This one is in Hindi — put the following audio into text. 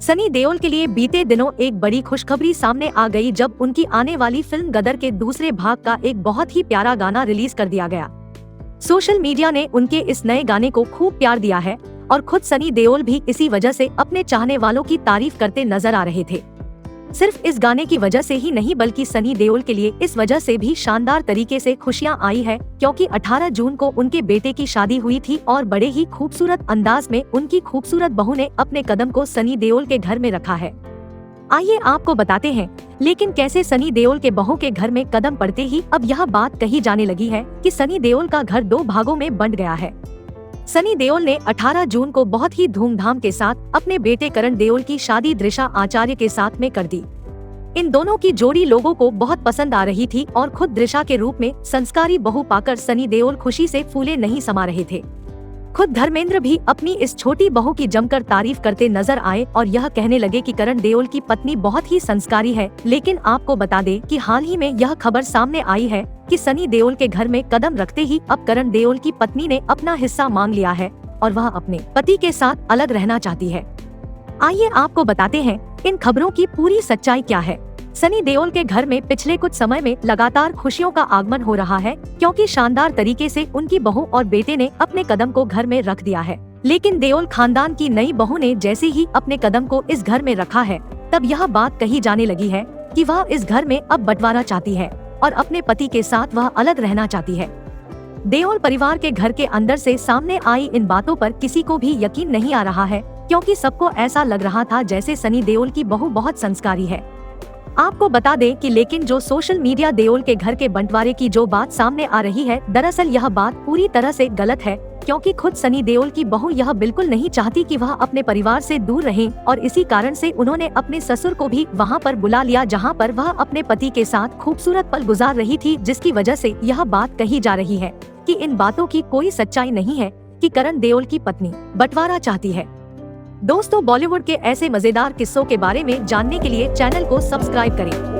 सनी देओल के लिए बीते दिनों एक बड़ी खुशखबरी सामने आ गई जब उनकी आने वाली फिल्म गदर के दूसरे भाग का एक बहुत ही प्यारा गाना रिलीज कर दिया गया। सोशल मीडिया ने उनके इस नए गाने को खूब प्यार दिया है और खुद सनी देओल भी इसी वजह से अपने चाहने वालों की तारीफ करते नजर आ रहे थे। सिर्फ इस गाने की वजह से ही नहीं बल्कि सनी देओल के लिए इस वजह से भी शानदार तरीके से खुशियां आई है क्योंकि 18 जून को उनके बेटे की शादी हुई थी और बड़े ही खूबसूरत अंदाज में उनकी खूबसूरत बहू ने अपने कदम को सनी देओल के घर में रखा है। आइए आपको बताते हैं लेकिन कैसे सनी देओल के बहू के घर में कदम पड़ते ही अब यह बात कही जाने लगी है कि सनी देओल का घर 2 भागों में बंट गया है। सनी देओल ने 18 जून को बहुत ही धूमधाम के साथ अपने बेटे करण देओल की शादी दृशा आचार्य के साथ में कर दी। इन दोनों की जोड़ी लोगों को बहुत पसंद आ रही थी और खुद दृशा के रूप में संस्कारी बहू पाकर सनी देओल खुशी से फूले नहीं समा रहे थे। खुद धर्मेंद्र भी अपनी इस छोटी बहू की जमकर तारीफ करते नजर आए और यह कहने लगे कि करण देओल की पत्नी बहुत ही संस्कारी है। लेकिन आपको बता दें कि हाल ही में यह खबर सामने आई है कि सनी देओल के घर में कदम रखते ही अब करण देओल की पत्नी ने अपना हिस्सा मांग लिया है और वह अपने पति के साथ अलग रहना चाहती है। आइए आपको बताते हैं इन खबरों की पूरी सच्चाई क्या है। सनी देओल के घर में पिछले कुछ समय में लगातार खुशियों का आगमन हो रहा है क्योंकि शानदार तरीके से उनकी बहू और बेटे ने अपने कदम को घर में रख दिया है। लेकिन देओल खानदान की नई बहू ने जैसे ही अपने कदम को इस घर में रखा है तब यह बात कही जाने लगी है कि वह इस घर में अब बंटवारा चाहती है और अपने पति के साथ वह अलग रहना चाहती है। देओल परिवार के घर के अंदर से सामने आई इन बातों पर किसी को भी यकीन नहीं आ रहा है क्योंकि सबको ऐसा लग रहा था जैसे सनी देओल की बहू बहुत संस्कारी है। आपको बता दें कि लेकिन जो सोशल मीडिया देओल के घर के बंटवारे की जो बात सामने आ रही है दरअसल यह बात पूरी तरह से गलत है क्योंकि खुद सनी देओल की बहू यह बिल्कुल नहीं चाहती कि वह अपने परिवार से दूर रहे और इसी कारण से उन्होंने अपने ससुर को भी वहां पर बुला लिया जहां पर वह अपने पति के साथ खूबसूरत पल गुजार रही थी, जिसकी वजह से यह बात कही जा रही है कि इन बातों की कोई सच्चाई नहीं है कि करण देओल की पत्नी बंटवारा चाहती है। दोस्तों, बॉलीवुड के ऐसे मजेदार किस्सों के बारे में जानने के लिए चैनल को सब्सक्राइब करें।